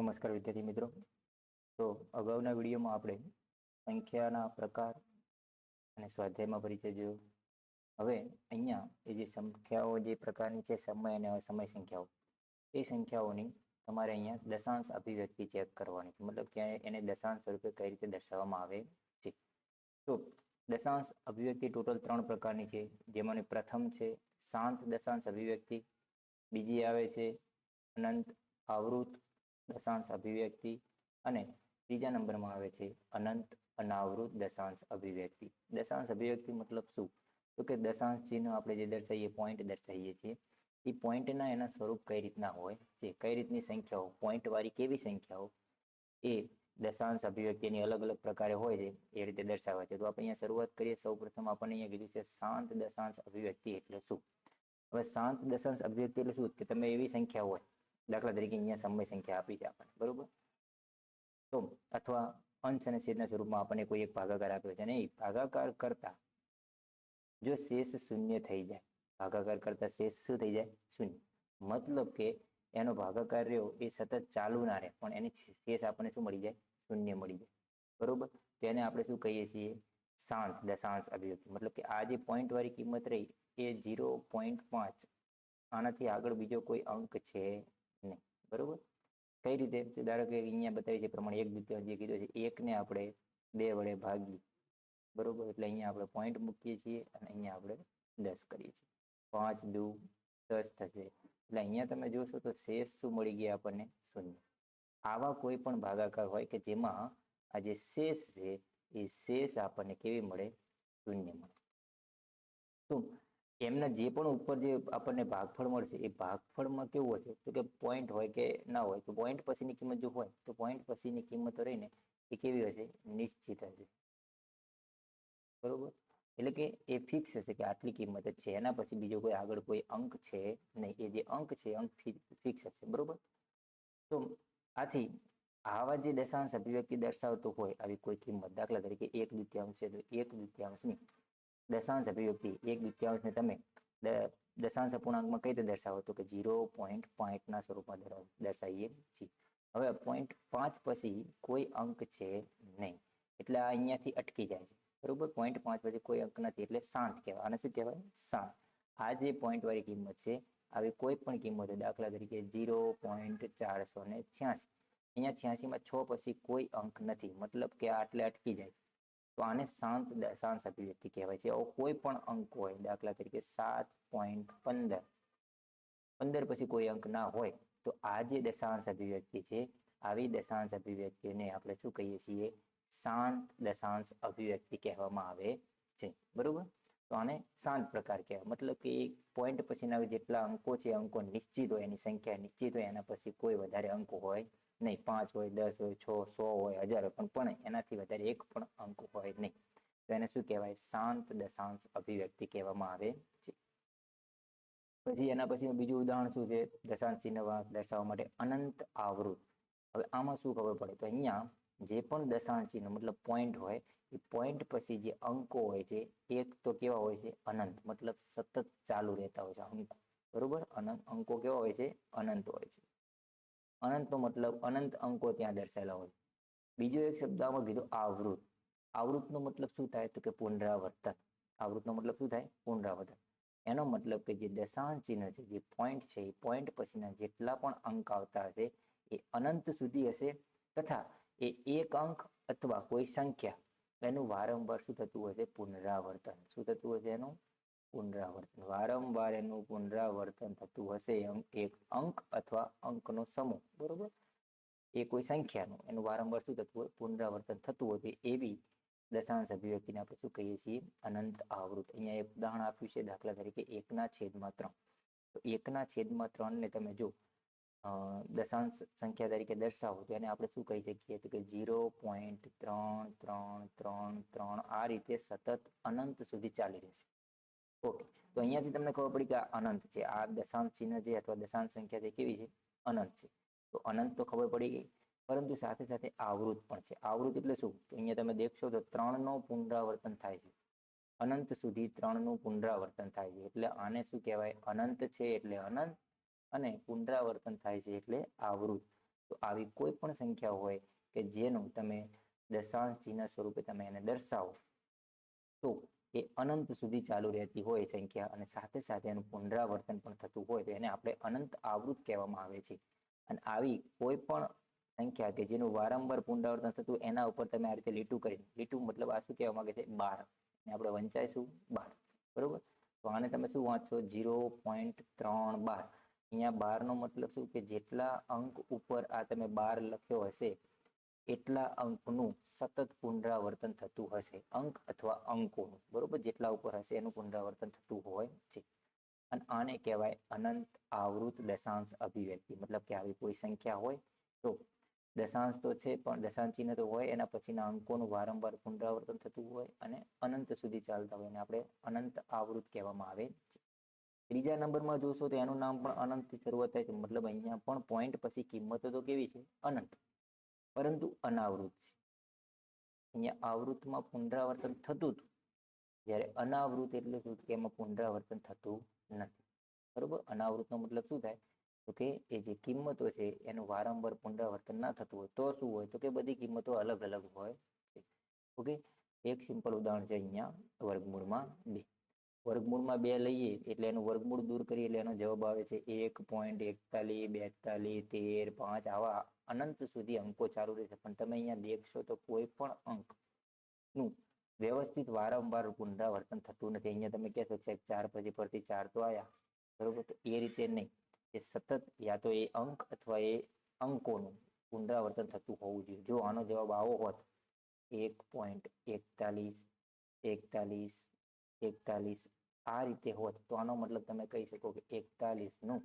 નમસ્કાર વિદ્યાર્થી મિત્રો. તો અગાઉના વિડીયોમાં આપણે સંખ્યાના પ્રકાર અને સ્વાધ્યાયમાં પરિચય જોયો. હવે અહીંયા એ જે સંખ્યાઓ જે પ્રકારની છે સમય અને અસમય સંખ્યાઓ, એ સંખ્યાઓની તમારે અહીંયા દશાંશ અભિવ્યક્તિ ચેક કરવાની છે. મતલબ કે એને દશાંશ સ્વરૂપે કઈ રીતે દર્શાવવામાં આવે છે. તો દશાંશ અભિવ્યક્તિ ટોટલ 3 પ્રકારની છે, જેમાંની પ્રથમ છે શાંત દશાંશ અભિવ્યક્તિ, બીજી આવે છે અનંત આવૃત દશાંશ અભિવ્યક્તિ અને ત્રીજા નંબરમાં આવે છે અનંત અનાવૃત દશાંશ અભિવ્યક્તિ. દશાંશ અભિવ્યક્તિ મતલબ શું? તો કે દશાંશ ચિહ્ન આપણે જે દર્શાવીએ, પોઈન્ટ દર્શાવીએ છીએ, એ પોઈન્ટના એના સ્વરૂપ કઈ રીતના હોય છે, કઈ રીતની સંખ્યાઓ, પોઈન્ટ વાળી કેવી સંખ્યાઓ એ દશાંશ અભિવ્યક્તિની અલગ અલગ પ્રકારે હોય છે એ રીતે દર્શાવે છે. તો આપણે અહીંયા શરૂઆત કરીએ. સૌપ્રથમ આપણને અહીંયા કીધું છે શાંત દશાંશ અભિવ્યક્તિ એટલે શું. હવે શાંત દશાંશ અભિવ્યક્તિ એટલે શું કે તમે એવી સંખ્યા હોય, દાખલા તરીકે અહીંયા સમય સંખ્યા આપી છે આપણને, બરોબર, તો અથવા અંશ અને છેદના સ્વરૂપમાં આપણને કોઈ એક ભાગાકાર આપ્યો છે અને એ ભાગાકાર કરતા જો શેષ શૂન્ય થઈ જાય, ભાગાકાર કરતા શેષ શું થઈ જાય? શૂન્ય. મતલબ કે એનો ભાગાકાર રહ્યો એ સતત ચાલુ ના રહે, પણ એને શેષ આપણને શું મળી જાય? શૂન્ય મળી જાય, બરોબર. તેને આપણે શું કહીએ છીએ? શાંત દશાંશ અભિવ્યક્તિ. મતલબ કે આ જે પોઈન્ટ વાળી કિંમત રહી એ 0.5, આનાથી આગળ બીજો કોઈ અંક છે નહીં, બરોબર. કઈ રીતે? ધારો કે અહીંયા બતાવી છે પ્રમાણે 1/2 જે કીધું છે, 1 ને આપણે 2 વડે ભાગીએ, બરોબર. એટલે અહીંયા આપણે પોઈન્ટ મૂકીએ છીએ અને અહીંયા આપણે 10 કરીએ છીએ. 5 દુ 10 થશે. એટલે અહીંયા તમે જોશો તો શેષ શું મળી ગયા આપણને? શૂન્ય. આવા કોઈ પણ ભાગાકાર હોય કે જેમાં આ જે શેષ છે એ શેષ આપણને કેવી મળે? શૂન્ય મળે. તો એમના જે પણ ઉપર જે આપણને ભાગફળ મળશે એ ભાગફળમાં કેવું હશે? તો કે પોઈન્ટ હોય કે ના હોય. તો પોઈન્ટ પછીની કિંમત જો હોય તો પોઈન્ટ પછીની કિંમત રહીને એ કેવી હશે? નિશ્ચિત હશે, બરોબર. એટલે કે એ ફિક્સ હશે કે આટલી કિંમત જ છે, એના પછી બીજો કોઈ આગળ કોઈ અંક છે નહીં. એ જે અંક છે અંક ફિક્સ હશે, બરોબર. તો આથી આવા જે દશાંશ અભિવ્યક્તિ દર્શાવતો હોય આવી કોઈ કિંમત, દાખલા તરીકે 1/2 છે તો 1/2ની દશાંશ અભિવ્યક્તિ 1/2 ને તમે દશાંશ અપૂર્ણાંકમાં કઈ રીતે દર્શાવો? તો કે 0.5 ના સ્વરૂપમાં દર્શાવીએ છીએ. હવે 0.5 પછી કોઈ અંક છે નહીં, એટલે આ અહીંયાથી અટકી જાય છે, બરોબર. 0.5 પછી કોઈ અંક નથી એટલે શાંત કહેવાય. આને શું કહેવાય? શાંત. આ જે પોઈન્ટ વાળી કિંમત છે, આવી કોઈ પણ કિંમત, દાખલા તરીકે 0.486, અહીંયા 86માં 6 પછી કોઈ અંક નથી, મતલબ કે આ એટલે અટકી જાય છે. તો આને શાંત દશાંશ અભિવ્યક્તિ કહેવાય છે. કોઈ પણ અંક હોય, દાખલા તરીકે 7.15, 15 પછી કોઈ અંક ના હોય તો આ જે દશાંશ અભિવ્યક્તિ છે, આવી દશાંશ અભિવ્યક્તિને આપણે શું કહીએ છીએ? શાંત દશાંશ અભિવ્યક્તિ કહેવામાં આવે છે, બરોબર. તો આને શાંત પ્રકાર કહેવાય. મતલબ કે એક પોઈન્ટ પછીના જેટલા અંકો છે, અંકો નિશ્ચિત હોય, એની સંખ્યા નિશ્ચિત હોય, એના પછી કોઈ વધારે અંકો હોય નહીં. 5 હોય, 10 હોય, 6, 100 હોય, 1000 હોય, પણ એનાથી વધારે એક પણ અંક હોય નહીં. તો એને શું કહેવાય? શાંત દશાંશ અભિવ્યક્તિ કહેવામાં આવે છે. પછી એના પછી બીજું ઉદાહરણ શું છે દશાંશ ચિહ્ન દર્શાવવા માટે? અનંત આવૃત. હવે આમાં શું ખબર પડે? તો અહીંયા જે પણ દશાંશ ચિહ્ન મતલબ પોઈન્ટ હોય, એ પોઈન્ટ પછી જે અંકો હોય છે એક તો કેવા હોય છે? અનંત, મતલબ સતત ચાલુ રહેતા હોય છે અંકો, બરોબર. અંકો કેવા હોય છે? અનંત હોય છે. અનંતનો મતલબ અનંત અંકો ત્યાં દર્શાવેલા હોય. બીજો એક શબ્દ આમાં કીધો આવૃત. આવૃતનો મતલબ શું થાય? તો કે પુનરાવર્તન. આવૃતનો મતલબ શું થાય? પુનરાવર્તન. એનો મતલબ કે જે દશાંશ ચિહ્ન છે, જે પોઈન્ટ છે, એ પોઈન્ટ પછીના જેટલા પણ અંક આવતા હશે એ અનંત સુધી હશે, તથા એ એક અંક અથવા કોઈ સંખ્યા એનું વારંવાર શું થતું હશે? પુનરાવર્તન. શું થતું હશે? એનું પુનરાવર્તન. વારંવાર એનું પુનરાવર્તન થતું હશે. એક અંક અથવા અંકનો સમૂહ, બરોબર. એ કોઈ સંખ્યાનું એનું વારંવાર શું થતું હોય? પુનરાવર્તન થતું હોય. એવી દશાંશ અભિવ્યક્તિને આપણે શું કહીએ છીએ? અનંત આવૃત. અહીંયા એક ઉદાહરણ આપ્યું છે, દાખલા તરીકે 1/3. તો 1/3 ને તમે જો દશાંશ સંખ્યા તરીકે દર્શાવો તો એને આપણે શું કહી શકીએ? તો કે 0.3333 આ રીતે સતત અનંત સુધી ચાલી રહેશે. ઓકે. તો અહીંયાથી તમને ખબર પડી કે આ અનંત છે. આ દશાંશ ચિહ્ન છે અથવા દશાંશ સંખ્યા છે કેવી છે? અનંત છે. તો અનંત તો ખબર પડી ગઈ, પરંતુ સાથે સાથે આવૃત પણ છે. આવૃત એટલે શું? તો અહીંયા તમે દેખશો તો 3નો પુનરાવર્તન થાય છે. અનંત સુધી 3નું પુનરાવર્તન થાય છે. એટલે આને શું કહેવાય? અનંત છે એટલે અનંત, અને પુનરાવર્તન થાય છે એટલે આવૃત. તો આવી કોઈ પણ સંખ્યા હોય કે જેનું તમે દશાંશ ચિહ્ન સ્વરૂપે તમે એને દર્શાવો તો એ અનંત સુધી ચાલુ રહેતી હોય સંખ્યા અને સાથે સાથે એનું પુનરાવર્તન પણ થતું હોય તો એને આપણે અનંત આવૃત કહેવામાં આવે છે. અને આવી કોઈ પણ સંખ્યા કે જેનું વારંવાર પુનરાવર્તન થતું એના ઉપર તમે આ રીતે લીટું કરી, લીટું મતલબ આ શું કહેવા માંગે છે? 12. ને આપણે વંચાઈશું 12. બરોબર? તો આને તમે શું વાંચશો? 0.312. અહીંયા 12 નો મતલબ શું કે જેટલા અંક ઉપર આ તમે 12 લખ્યો હશે એટલા અંકનું સતત પુનરાવર્તન થતું હશે, અંક અથવા અંકોનું. બરોબર? જેટલા ઉપર હશે એનું પુનરાવર્તન થતું હોય છે. અને આને કહેવાય અનંત આવૃત દશાંશ અભિવ્યક્તિ. મતલબ કે આવી કોઈ સંખ્યા હોય તો દશાંશ તો છે પણ દશાંશ ચિહ્ન તો હોય, એના પછીના અંકોનું વારંવાર પુનરાવર્તન થતું હોય અને અનંત સુધી ચાલતા હોય એને આપણે અનંત આવૃત કહેવામાં આવે છે. ત્રીજા નંબરમાં જોશો તો એનું નામ પણ અનંતથી શરૂઆત થાય છે. મતલબ અહીંયા પણ પોઈન્ટ પછી કિંમતો તો કેવી છે? અનંત, પરંતુ અનાવૃત છે. અહીંયા આવૃતમાં પુનરાવર્તન થતું હતું, જ્યારે અનાવૃત એટલે શું કે એમાં પુનરાવર્તન થતું નથી. બરોબર? અનાવૃતનો મતલબ શું થાય? તો કે એ જે કિંમતો છે એનું વારંવાર પુનરાવર્તન ના થતું હોય તો શું હોય? તો કે બધી કિંમતો અલગ અલગ હોય છે. ઓકે, એક સિમ્પલ ઉદાહરણ છે અહીંયા વર્ગમૂળમાં 2. વર્ગમૂળમાં 2 લઈએ એટલે એનું વર્ગમૂળ દૂર કરીએ એટલે એનો જવાબ આવે છે 1.41, 42, 13, 5. આવા અનંત સુધી અંકો ચાલુ રહેશે. પણ તમે અહીંયા દેખશો તો કોઈ પણ અંકનું વ્યવસ્થિત વારંવાર પુનરાવર્તન થતું નથી. અહીંયા તમે કહેશો કે 4 પછી ફરતી 4 તો આવ્યા, બરોબર? તો એ રીતે નહીં. એ સતત યા તો એ અંક અથવા એ અંકોનું પુનરાવર્તન થતું હોવું જોઈએ. જો આનો જવાબ આવો હોત 1.41, 41, 41 આ રીતે હોત તો આનો મતલબ તમે કહી શકો કે 41 નું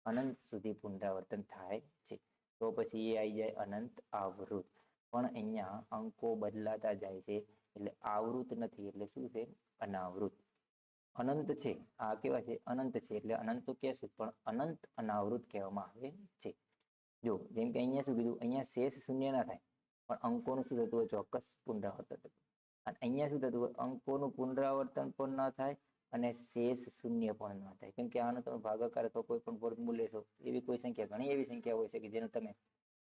અનંત સુધી પુનરાવર્તન થાય છે. તો પછી એ આવી જાય અનંત આવૃત. પણ અહીંયા અંકો બદલાતા જાય છે એટલે આવૃત નથી, એટલે શું છે? અનાવૃત. અનંત છે આ કેવા છે? અનંત છે એટલે અનંત તો કહેશું પણ અનંત અનાવૃત કહેવામાં આવે છે. જો જેમ કે અહીંયા શું કીધું? અહીંયા શેષ શૂન્ય ના થાય પણ અંકોનું શું થતું હોય? ચોક્કસ પુનરાવર્તન થતું. અને અહીંયા શું થતું હોય? અંકોનું પુનરાવર્તન પણ ના થાય અને શેષ શૂન્ય પણ ના થાય. કેમ કે આનો તમે ભાગાકાર અથવા કોઈ પણ વર્ગમૂળ લેશો એવી કોઈ સંખ્યા, ઘણી એવી સંખ્યા હોય છે કે જેને તમે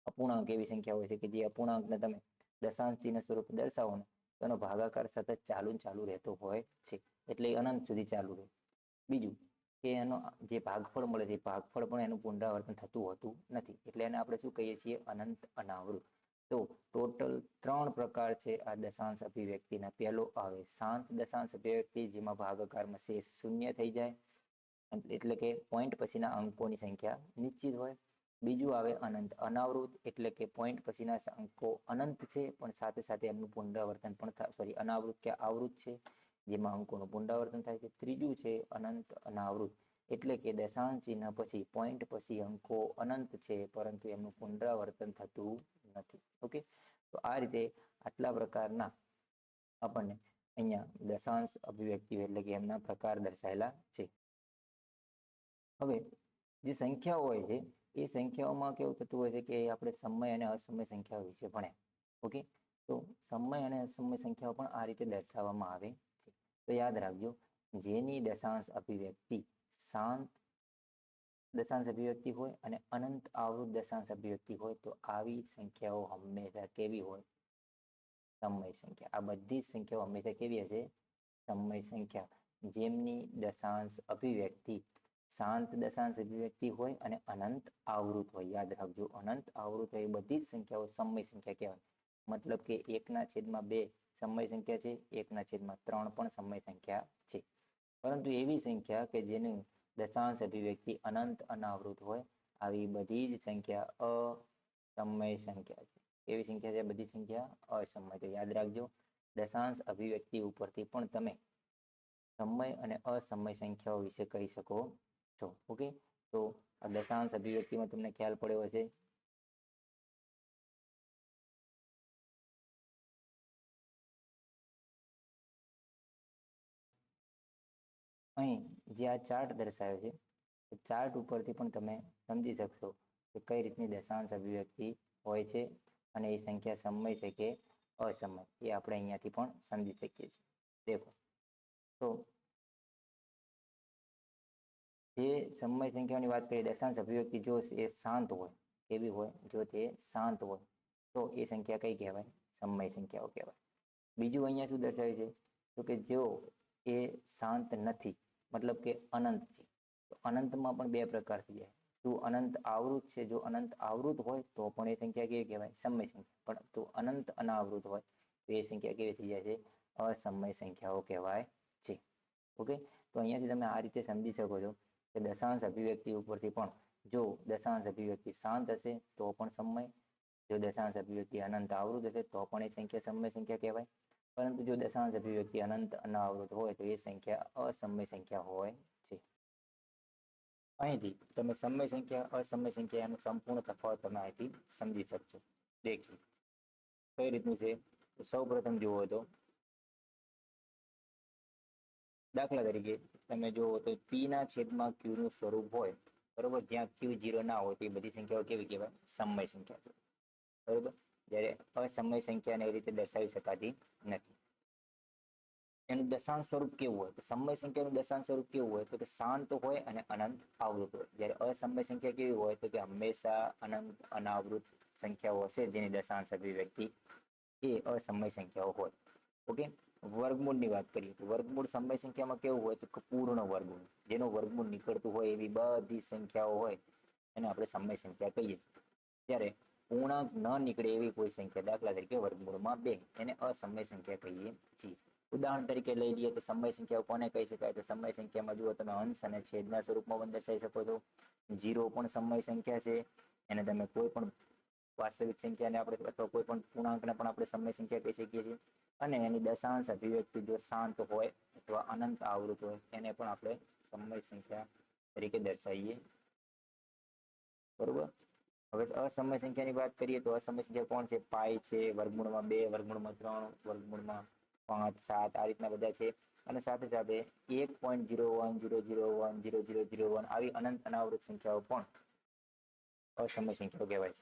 અપૂર્ણાંક એવી સંખ્યા હોય છે કે જે અપૂર્ણાંકને તમે દશાંશ ચિહ્ન સ્વરૂપે દર્શાવો ને તો એનો ભાગાકાર સતત ચાલુ રહેતો હોય છે, એટલે અનંત સુધી ચાલુ રહે. બીજું કે એનો જે ભાગફળ મળે છે ભાગફળ પણ એનું પુનરાવર્તન થતું હોતું નથી, એટલે એને આપણે શું કહીએ છીએ? અનંત અનાવૃત. તો ટોટલ 3 પ્રકાર છે આ દશાંશ અભિવ્યક્તિના. પહેલો આવે શાંત દશાંશ અભિવ્યક્તિ, જેમાં ભાગાકારમાં શેષ શૂન્ય થઈ જાય, એટલે કે પોઈન્ટ પછીના અંકોની સંખ્યા નિશ્ચિત હોય. બીજું આવે અનંત અનાવૃત, એટલે કે પોઈન્ટ પછીના અંકો અનંત છે પણ સાથે સાથે એમનું પુનરાવર્તન પણ અનાવૃત કે આવૃત છે, જેમાં અંકોનું પુનરાવર્તન થાય છે. ત્રીજું છે અનંત અનાવૃત, એટલે કે દશાંશ ચિહ્ન પછી પોઈન્ટ પછી અંકો અનંત છે પરંતુ એમનું પુનરાવર્તન થતું નથી. ઓકે, તો આ રીતે આટલા પ્રકારના આપણને અહીંયા દશાંશ અભિવ્યક્તિઓ એટલે કે એમના પ્રકાર દર્શાવેલા છે. હવે જે સંખ્યાઓ હોય છે એ સંખ્યાઓમાં કેવું થતું હોય છે કે આપણે સમય અને અસમય સંખ્યાઓ વિશે ભણ્યા. ઓકે, તો સમય અને અસમય સંખ્યાઓ પણ આ રીતે દર્શાવવામાં આવે છે. તો યાદ રાખજો, જેની દશાંશ અભિવ્યક્તિ શાંત દશાંશ અભિવ્યક્તિ હોય અને અનંત આવૃત દશાંશ અભિવ્યક્તિ હોય તો આવી સંખ્યાઓ હંમેશા કેવી હોય? સમય સંખ્યા. આ બધી જ સંખ્યાઓ હંમેશા કેવી હશે? સમય સંખ્યા. જેમની દશાંશ અભિવ્યક્તિ શાંત દશાંશ અભિવ્યક્તિ હોય અને અનંત આવૃત હોય. યાદ રાખજો, અનંત આવૃત હોય એ બધી જ સંખ્યાઓ સમય સંખ્યા કહેવાય. મતલબ કે 1/2 સમય સંખ્યા છે, 1/3 પણ સમય સંખ્યા છે. પરંતુ એવી સંખ્યા કે જેનું દશાંશ અભિવ્યક્તિ અનંત અનાવૃત હોય, આવી બધી જ સંખ્યા અસમય સંખ્યા છે. એવી સંખ્યા છે બધી સંખ્યા અસમય. તો યાદ રાખજો, દશાંશ અભિવ્યક્તિ ઉપરથી પણ તમે સમય અને અસમય સંખ્યાઓ વિશે કહી શકો છો. ઓકે, તો આ દશાંશ અભિવ્યક્તિમાં તમને ખ્યાલ પડ્યો હશે. અહીં જે આ ચાર્ટ દર્શાવે છે એ ચાર્ટ ઉપરથી પણ તમે સમજી શકશો કે કઈ રીતની દશાંશ અભિવ્યક્તિ હોય છે અને એ સંખ્યા સમય છે કે અસમય એ આપણે અહીંયાથી પણ સમજી શકીએ છીએ. દેખો, તો જે સમય સંખ્યાની વાત કરીએ, દશાંશ અભિવ્યક્તિ જો એ શાંત હોય કેવી હોય? જો તે શાંત હોય તો એ સંખ્યા કઈ કહેવાય? સમય સંખ્યાઓ કહેવાય. બીજું અહીંયા શું દર્શાવે છે? તો કે જો એ શાંત નથી, મતલબ કે અનંત છે. તો અનંતમાં પણ બે પ્રકાર થઈ જાય. શું અનંત આવૃત છે? જો અનંત આવૃત હોય તો પણ એ સંખ્યા કેવી કહેવાય? સમય સંખ્યા. પણ તો અનંત અનાવૃત હોય તો એ સંખ્યા કેવી થઈ જાય છે? અસમય સંખ્યાઓ કહેવાય છે. ઓકે, તો અહીંયાથી તમે આ રીતે સમજી શકો છો કે દશાંશ અભિવ્યક્તિ ઉપરથી પણ જો દશાંશ અભિવ્યક્તિ શાંત હશે તો પણ સમય, જો દશાંશ અભિવ્યક્તિ અનંત આવૃત હશે તો પણ એ સંખ્યા સમય સંખ્યા કહેવાય. પરંતુ જો દશાંશ અભિવ્યક્તિ અનંત અનાવૃત હોય તો એ સંખ્યા અસમય સંખ્યા હોય છે. અહીંથી તમે સમય સંખ્યા અસમય સંખ્યા એનું સંપૂર્ણ તફાવત તમે અહીંથી સમજી શકશો. દેખીએ કઈ રીતનું છે. સૌ પ્રથમ જુઓ તો દાખલા તરીકે તમે જુઓ તો પી ના છેદમાં ક્યુ નું સ્વરૂપ હોય, બરોબર, જ્યાં ક્યુ 0 ના હોય તો એ બધી સંખ્યાઓ કેવી કહેવાય? સમય સંખ્યા છે. બરોબર, જ્યારે અસમય સંખ્યાને એ રીતે દર્શાવી શકાતી નથી. એનું દશાંશ સ્વરૂપ કેવું હોય? તો સમય સંખ્યાનું દશાંશ સ્વરૂપ કેવું હોય? તો કે શાંત હોય અને અનંત આવૃત હોય. જ્યારે અસમય સંખ્યા કેવી હોય? તો કે હંમેશા અનંત અનાવૃત સંખ્યાઓ હશે જેની દશાંશ અભિવ્યક્તિ એ અસમય સંખ્યાઓ હોય. ઓકે, વર્ગમૂળની વાત કરીએ તો વર્ગમૂળ સમય સંખ્યામાં કેવું હોય? તો પૂર્ણ વર્ગમૂળ, જેનું વર્ગમૂળ નીકળતું હોય એવી બધી સંખ્યાઓ હોય એને આપણે સમય સંખ્યા કહીએ છીએ. ત્યારે પૂર્ણાંક ન નીકળે એવી કોઈ સંખ્યા, દાખલા તરીકે વર્ગમૂળમાં 2, એને અસમય સંખ્યા કહીએ છીએ. ઉદાહરણ તરીકે લઈ લઈએ તો સમય સંખ્યાઓ કોને કહી શકાય? તો સમય સંખ્યામાં જુઓ તમે અંશ અને છેદના સ્વરૂપમાં પણ દર્શાવી શકો છો. 0 પણ સમય સંખ્યા છે. એને તમે કોઈ પણ વાસ્તવિક સંખ્યાને આપણે અથવા કોઈ પણ પૂર્ણાંકને પણ આપણે સમય સંખ્યા કહી શકીએ છીએ. અને એની દશાંશ અભિવ્યક્તિ જો શાંત હોય અથવા અનંત આવૃત હોય એને પણ આપણે સમય સંખ્યા તરીકે દર્શાવીએ. બરોબર, હવે અસમય સંખ્યાની વાત કરીએ તો અસમય સંખ્યા કોણ છે? પાઈ છે, વર્ગમૂળમાં 2, વર્ગમૂળમાં 3, વર્ગમૂળમાં 5, 7 આ રીતના બધા છે. અને સાથે સાથે 1.0100100001 આવી અનંત અનાવૃત સંખ્યાઓ પણ અસમય સંખ્યાઓ કહેવાય છે.